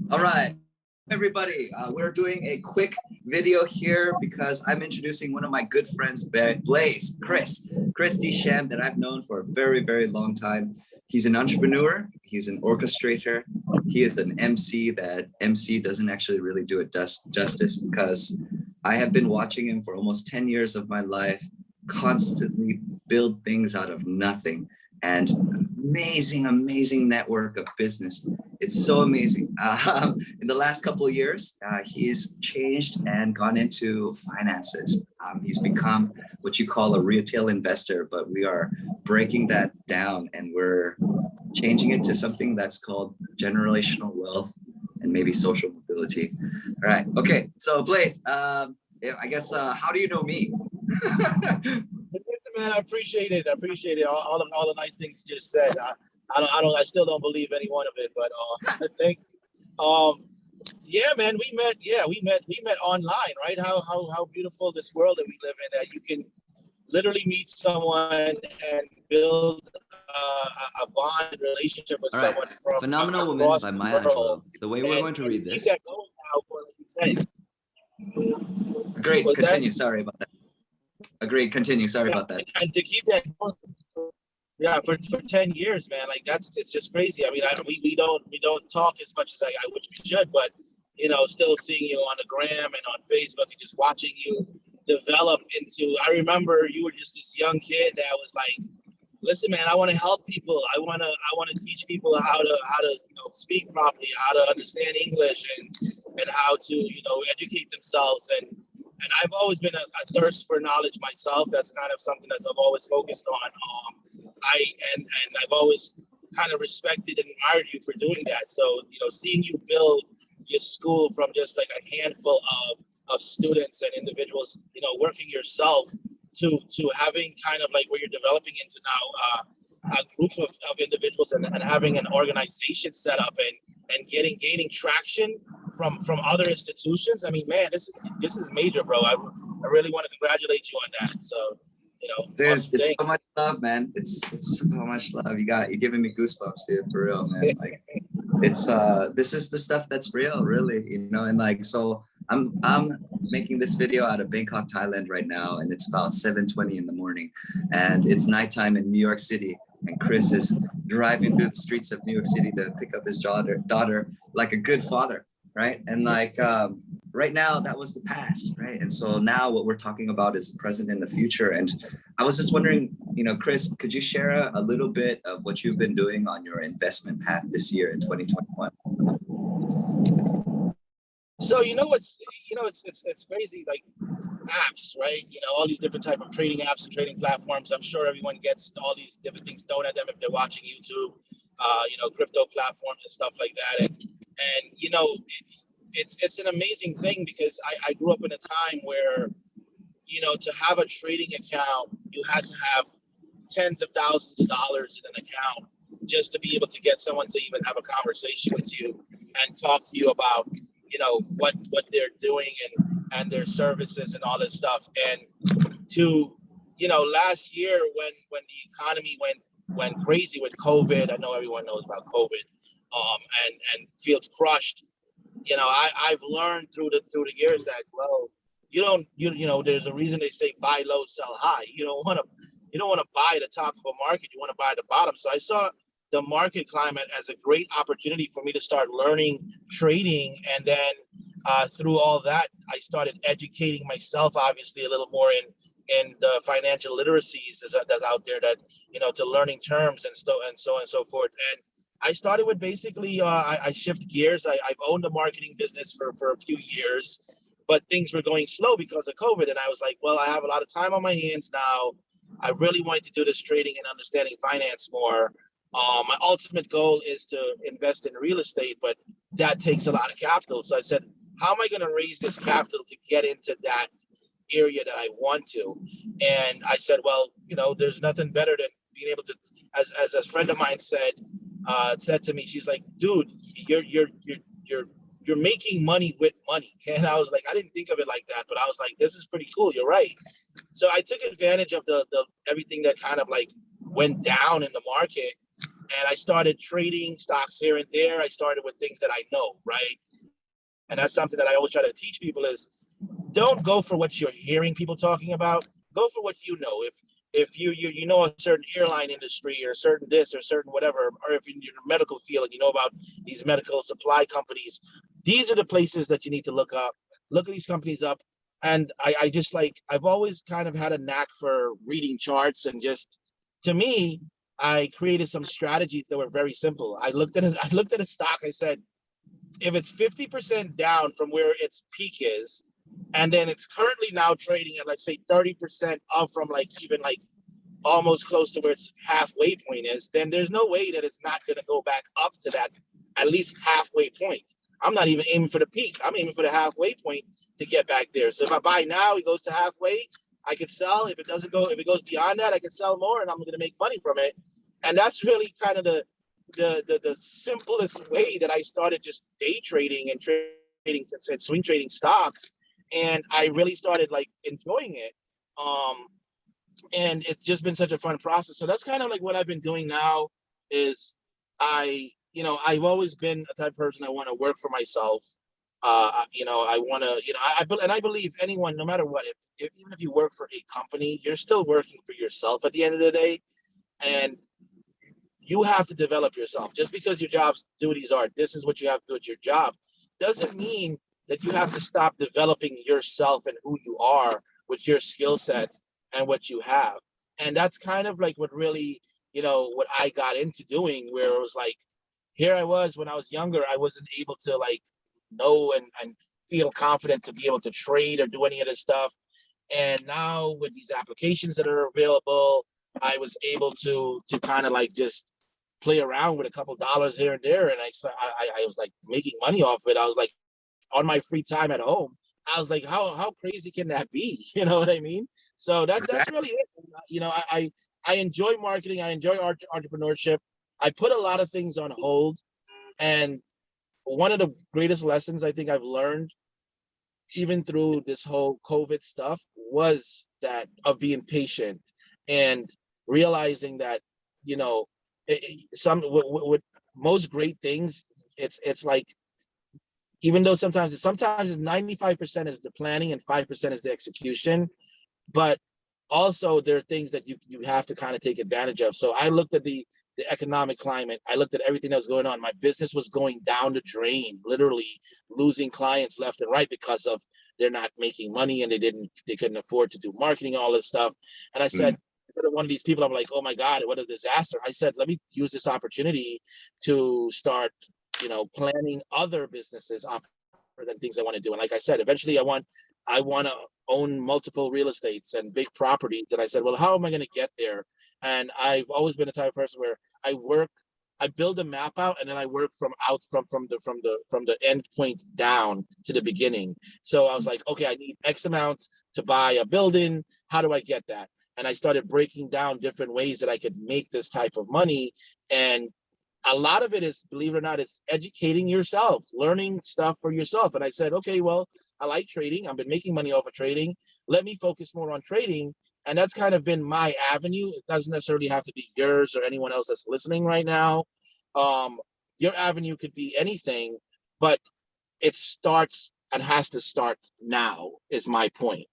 All right, everybody, we're doing a quick video here because I'm introducing one of my good friends, Blaze, Chris Desham, that I've known for a very, very long time. He's an entrepreneur, he's an orchestrator, he is an MC. That MC doesn't actually really do it justice because I have been watching him for almost 10 years of my life, constantly build things out of nothing, and amazing network of business. It's so amazing. In the last couple of years, he's changed and gone into finances. He's become what you call a retail investor, but we are breaking that down and we're changing it to something that's called generational wealth and maybe social mobility. All right. Okay. So Blaze, I guess, how do you know me? Listen, man, I appreciate it. I appreciate it. All the nice things you just said. I still don't believe any one of it, but thank you. Yeah, man, we met online, right? How beautiful this world that we live in, that you can literally meet someone and build a bond relationship with All right. someone from Phenomenal Woman across by the Maya world. Angelou. The way we're going to read Keep this. that going now for, like you said. Great. Was Continue. that? Sorry about that. Agreed. Continue. Sorry about that. And to keep that going, yeah, for 10 years, man, like it's just crazy. I mean, we don't talk as much as I wish we should, but still seeing you on the gram and on Facebook and just watching you develop into. I remember you were just this young kid that was like, listen, man, I want to help people. I want to teach people how to speak properly, how to understand English, and how to educate themselves. And I've always been a thirst for knowledge myself. That's kind of something that I've always focused on. And I've always kind of respected and admired you for doing that. So seeing you build your school from just like a handful of students and individuals, working yourself to having kind of like where you're developing into now a group of individuals and having an organization set up and gaining traction from other institutions. I mean, man, this is major, bro. I really want to congratulate you on that. So, Dude, awesome it's thing. so much love, man. It's so much love. You're giving me goosebumps, dude, for real, man. Like it's this is the stuff that's real, really, and like so I'm making this video out of Bangkok, Thailand right now, and it's about 7:20 in the morning, and it's nighttime in New York City, and Chris is driving through the streets of New York City to pick up his daughter like a good father, right? And like right now, that was the past, right? And so now what we're talking about is the present and the future. And I was just wondering, Chris, could you share a little bit of what you've been doing on your investment path this year in 2021? So it's crazy, like apps, right? All these different type of trading apps and trading platforms. I'm sure everyone gets all these different things thrown at them if they're watching YouTube, crypto platforms and stuff like that. And it's an amazing thing because I grew up in a time where, to have a trading account, you had to have tens of thousands of dollars in an account just to be able to get someone to even have a conversation with you and talk to you about, what they're doing and their services and all this stuff. And to, last year when the economy went crazy with COVID, I know everyone knows about COVID, and feels crushed. I've learned through the years that, well, there's a reason they say buy low, sell high. You don't want to buy the top of a market. You want to buy the bottom. So I saw the market climate as a great opportunity for me to start learning trading, and then through all that, I started educating myself, obviously a little more in the financial literacies that's out there, that to learning terms and so on and so forth. And I started with basically, I shift gears. I've owned a marketing business for a few years, but things were going slow because of COVID. And I was like, well, I have a lot of time on my hands now. I really wanted to do this trading and understanding finance more. My ultimate goal is to invest in real estate, but that takes a lot of capital. So I said, how am I going to raise this capital to get into that area that I want to? And I said, well, there's nothing better than being able to, as a friend of mine said to me, she's like, dude, you're making money with money. And I was like, I didn't think of it like that, but I was like, this is pretty cool. You're right. So I took advantage of the everything that kind of like went down in the market And I started trading stocks here and there. I started with things that I know, right? And that's something that I always try to teach people is don't go for what you're hearing people talking about. Go for what you know. If you know a certain airline industry or certain this or certain whatever, or if you're in the medical field and you know about these medical supply companies, these are the places that you need to look up. Look at these companies up. And I just like I've always kind of had a knack for reading charts and just to me, I created some strategies that were very simple. I looked at a stock, I said, if it's 50% down from where its peak is, and then it's currently now trading at let's say 30% up from like even like almost close to where its halfway point is, then there's no way that it's not going to go back up to that at least halfway point. I'm not even aiming for the peak. I'm aiming for the halfway point to get back there. So if I buy now, it goes to halfway, I could sell. If it doesn't go, if it goes beyond that, I can sell more and I'm going to make money from it. And that's really kind of the simplest way that I started just day trading and trading and swing trading stocks. And I really started like enjoying it. Um, and it's just been such a fun process. So that's kind of like what I've been doing now is I've always been a type of person I want to work for myself. I want to, and I believe anyone, no matter what, if even if you work for a company, you're still working for yourself at the end of the day. And you have to develop yourself. Just because your job's duties are this is what you have to do at your job, doesn't mean that you have to stop developing yourself and who you are with your skill sets and what you have. And that's kind of like what really, what I got into doing, where it was like, here I was when I was younger, I wasn't able to like know and feel confident to be able to trade or do any of this stuff. And now with these applications that are available, I was able to kind of like just play around with a couple dollars here and there, and I was like making money off of it. I was like on my free time at home. I was like, how crazy can that be? You know what I mean? So that's Exactly. really it. I enjoy marketing. I enjoy entrepreneurship. I put a lot of things on hold, and one of the greatest lessons I think I've learned even through this whole COVID stuff was that of being patient and realizing that, you know, some with most great things, it's like even though sometimes it's 95% is the planning and 5% is the execution, but also there are things that you have to kind of take advantage of. So I looked at the economic climate. I looked at everything that was going on. My business was going down the drain, literally losing clients left and right because of they're not making money and they couldn't afford to do marketing, all this stuff. And I said, Mm. instead of one of these people, I'm like, oh my God, what a disaster. I said, let me use this opportunity to start, planning other businesses than things I want to do. And like I said, eventually I want to own multiple real estates and big properties. And I said, well, how am I going to get there? And I've always been a type of person where I build a map out and then I work from the end point down to the beginning. So I was like, okay, I need X amount to buy a building. How do I get that? And I started breaking down different ways that I could make this type of money. And a lot of it is, believe it or not, it's educating yourself, learning stuff for yourself. And I said, okay, well, I like trading. I've been making money off of trading. Let me focus more on trading. And that's kind of been my avenue. It doesn't necessarily have to be yours or anyone else that's listening right now. Um, your avenue could be anything, but it starts and has to start now, is my point.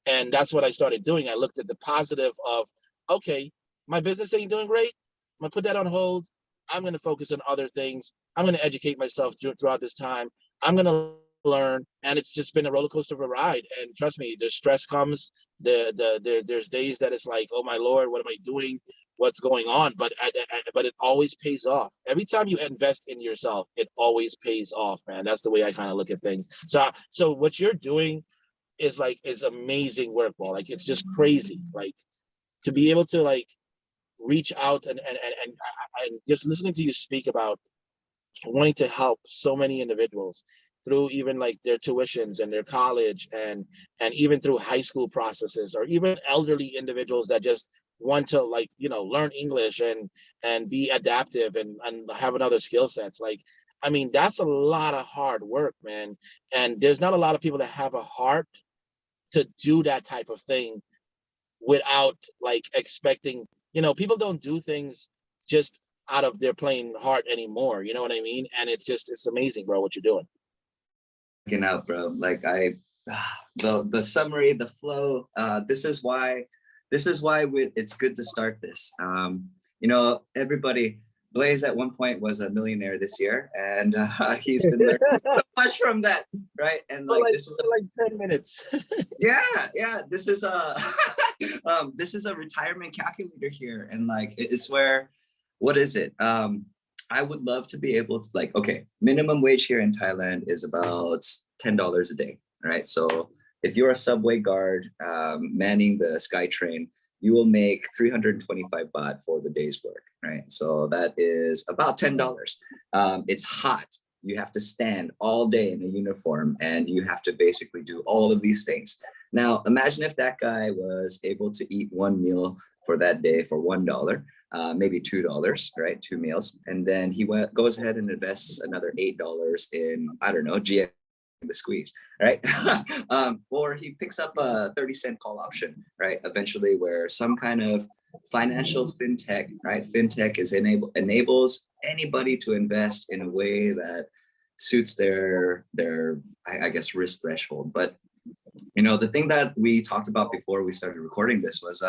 And that's what I started doing. I looked at the positive of, okay, my business ain't doing great. I'm gonna put that on hold. I'm gonna focus on other things. I'm gonna educate myself throughout this time. I'm gonna learn, and it's just been a roller coaster of a ride. And trust me, the stress comes. There's days that it's like, oh my lord, what am I doing? What's going on? But it always pays off. Every time you invest in yourself, it always pays off, man. That's the way I kind of look at things. So what you're doing is amazing work, ball. Like it's just crazy. Like to be able to like reach out and just listening to you speak about wanting to help so many individuals through even like their tuitions and their college and even through high school processes, or even elderly individuals that just want to like learn English and be adaptive and have another skill sets. Like, I mean, that's a lot of hard work, man. And there's not a lot of people that have a heart to do that type of thing without like expecting, people don't do things just out of their plain heart anymore. You know what I mean? And it's amazing, bro, what you're doing. Checking out, bro. Like the summary, the flow. This is why it's good to start this. You know, everybody. Blaze at one point was a millionaire this year, and he's been learning so much from that, right? And like this is like 10 minutes. yeah. This is a this is a retirement calculator here, and like it's where, what is it? I would love to be able to, like, okay, minimum wage here in Thailand is about $10 a day, right? So if you're a subway guard manning the SkyTrain, you will make 325 baht for the day's work, right? So that is about $10. It's hot. You have to stand all day in a uniform, and you have to basically do all of these things. Now, imagine if that guy was able to eat one meal for that day for $1, maybe $2, right? Two meals. And then he goes ahead and invests another $8 in, I don't know, GM the squeeze, right? Or he picks up a 30-cent call option, right? Eventually, where some kind of financial fintech, right? Fintech enables anybody to invest in a way that suits their I guess risk threshold. But you know, the thing that we talked about before we started recording this was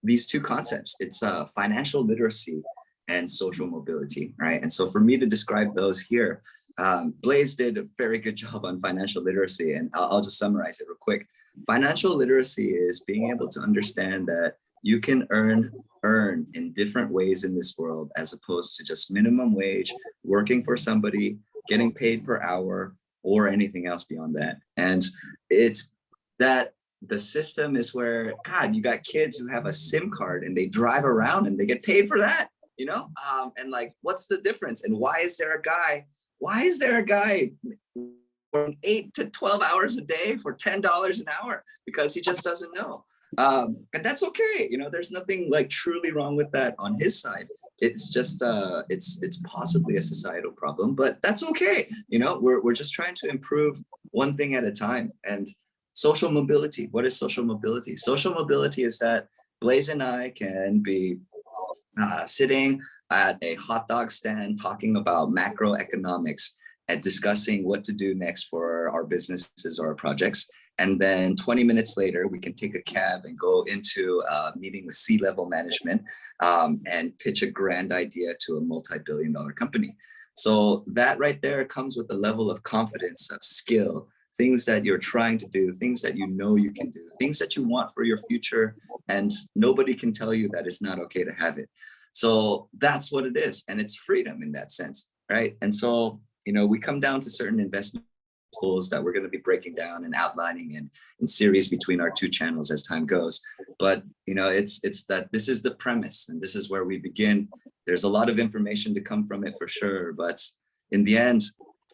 these two concepts. It's financial literacy and social mobility, right? And so for me to describe those here, Blaze did a very good job on financial literacy, and I'll just summarize it real quick. Financial literacy is being able to understand that you can earn in different ways in this world, as opposed to just minimum wage, working for somebody, getting paid per hour, or anything else beyond that. And it's that the system is where, God, you got kids who have a SIM card and they drive around and they get paid for that, you know? And like, what's the difference? And why is there a guy working 8 to 12 hours a day for $10 an hour? Because he just doesn't know. And that's okay. You know, there's nothing like truly wrong with that on his side. It's just it's possibly a societal problem, but that's okay. You know, we're just trying to improve one thing at a time. And social mobility, what is social mobility? Social mobility is that Blaze and I can be sitting at a hot dog stand talking about macroeconomics and discussing what to do next for our businesses or our projects. And then 20 minutes later, we can take a cab and go into a meeting with C-level management and pitch a grand idea to a multi-billion-dollar company. So that right there comes with a level of confidence, of skill, things that you're trying to do, things that you know you can do, things that you want for your future, and nobody can tell you that it's not okay to have it. So that's what it is, and it's freedom in that sense, right? And so, you know, we come down to certain investment tools that we're going to be breaking down and outlining in series between our two channels as time goes. But you know, it's that this is the premise, and this is where we begin. There's a lot of information to come from it for sure, but in the end,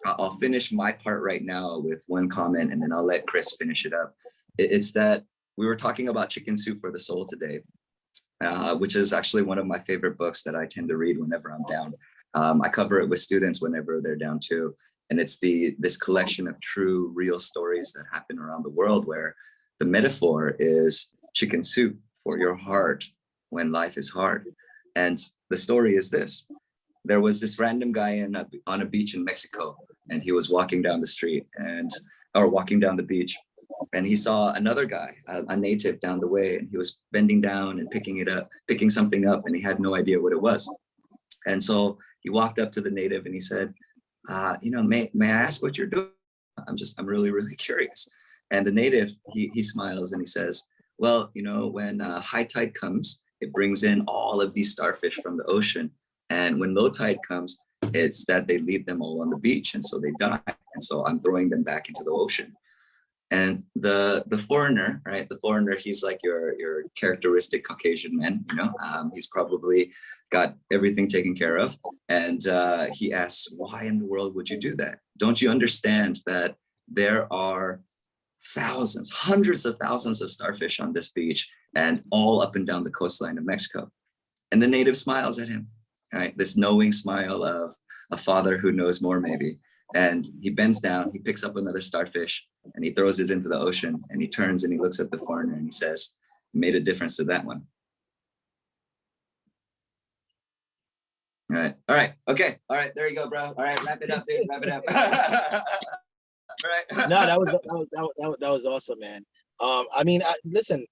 I'll finish my part right now with one comment, and then I'll let Chris finish it up. It's that we were talking about Chicken Soup for the Soul today, which is actually one of my favorite books that I tend to read whenever I'm down. I cover it with students whenever they're down too. And it's this collection of true, real stories that happen around the world, where the metaphor is chicken soup for your heart when life is hard. And the story is this. There was this random guy on a beach in Mexico, and he was walking down the street or walking down the beach. And he saw another guy, a native down the way, and he was bending down and picking something up, and he had no idea what it was. And so he walked up to the native and he said, you know, may I ask what you're doing? I'm really, really curious. And the native, he smiles and he says, well, you know, when high tide comes, it brings in all of these starfish from the ocean. And when low tide comes, it's that they leave them all on the beach, and so they die. And so I'm throwing them back into the ocean. And the foreigner, right? The foreigner, he's like your characteristic Caucasian man, you know. He's probably got everything taken care of. And he asks, why in the world would you do that? Don't you understand that there are thousands, hundreds of thousands of starfish on this beach and all up and down the coastline of Mexico? And the native smiles at him, right? This knowing smile of a father who knows more, maybe. And he bends down, he picks up another starfish, and he throws it into the ocean, and he turns and he looks at the foreigner and he says, made a difference to that one. All right. Okay. All right. There you go, bro. All right. Wrap it up, dude. Wrap it up. All right. No, that was awesome, man. I mean, listen,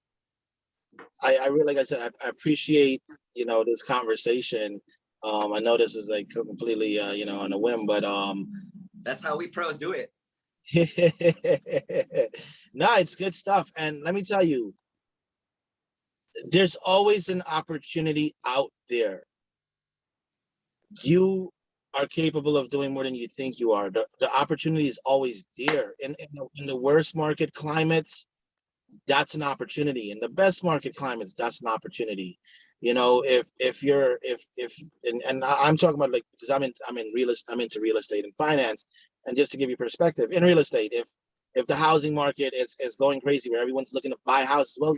I really, like I said, I appreciate, this conversation. I know this is like completely, on a whim, but That's how we pros do it. no, it's good stuff. And let me tell you, there's always an opportunity out there. You are capable of doing more than you think you are. The opportunity is always there. In the worst market climates, that's an opportunity. In the best market climates, that's an opportunity. I'm talking about, like, because I'm into real estate and finance. And just to give you perspective, in real estate, if the housing market is going crazy where everyone's looking to buy houses, well,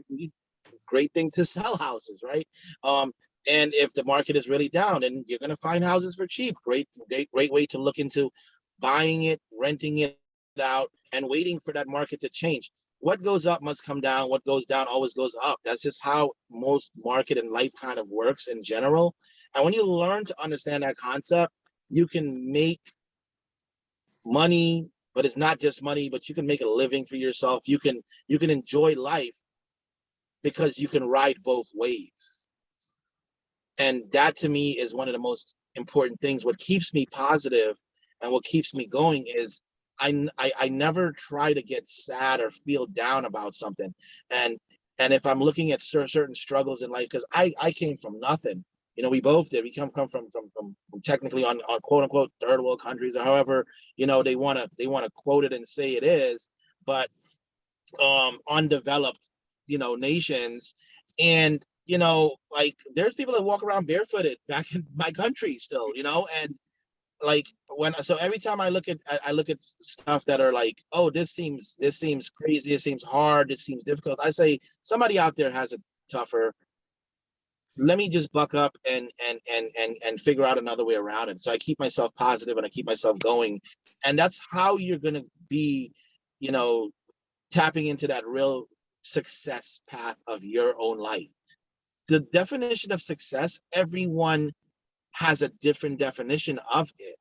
great thing to sell houses, right? And if the market is really down, then you're going to find houses for cheap. Great way to look into buying it, renting it out, and waiting for that market to change. What goes up must come down. What goes down always goes up. That's just how most market and life kind of works in general. And when you learn to understand that concept, you can make money, but it's not just money, but you can make a living for yourself. You can enjoy life because you can ride both waves. And that, to me, is one of the most important things. What keeps me positive and what keeps me going is I never try to get sad or feel down about something. And if I'm looking at certain struggles in life, because I came from nothing, we both did. We come from technically on quote unquote third world countries, or however they want to quote it and say it is, but undeveloped nations. And like, there's people that walk around barefooted back in my country still, and like, so every time I look at stuff that are like, oh, this seems crazy, this seems hard, this seems difficult, I say somebody out there has it tougher. Let me just buck up and figure out another way around it. So I keep myself positive and I keep myself going. And that's how you're going to be, tapping into that real success path of your own life. The definition of success, everyone has a different definition of it.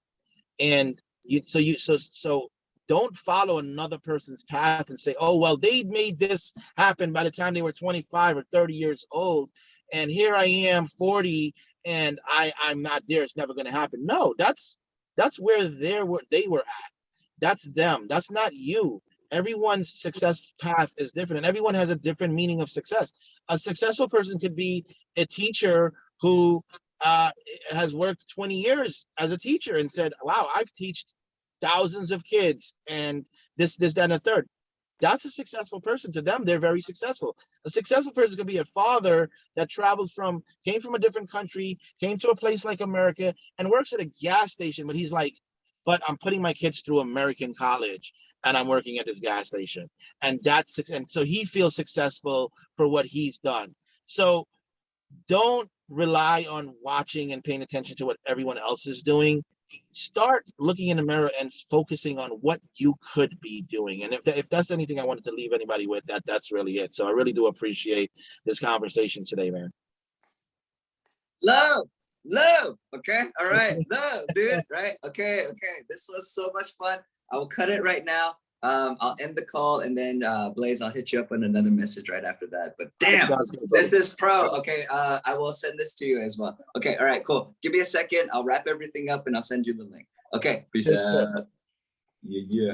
And so don't follow another person's path and say, oh, well, they made this happen by the time they were 25 or 30 years old. And here I am 40 and I'm not there. It's never going to happen. No, that's where they were at. That's them. That's not you. Everyone's success path is different, and everyone has a different meaning of success. A successful person could be a teacher who has worked 20 years as a teacher and said, wow, I've taught thousands of kids and this, that, and a third. That's a successful person. To them, they're very successful. A successful person could be a father that came from a different country, came to a place like America and works at a gas station, but he's like, but I'm putting my kids through American college and I'm working at this gas station. And so he feels successful for what he's done. So don't rely on watching and paying attention to what everyone else is doing. Start looking in the mirror and focusing on what you could be doing. And if that's anything I wanted to leave anybody with, that's really it. So I really do appreciate this conversation today, man. Love. Okay. All right. Love, dude. Right. Okay. This was so much fun. I will cut it right now. I'll end the call, and then Blaze, I'll hit you up on another message right after that. But damn, this is pro. Okay, I will send this to you as well. Okay, all right, cool. Give me a second. I'll wrap everything up and I'll send you the link. Okay, peace out. Yeah.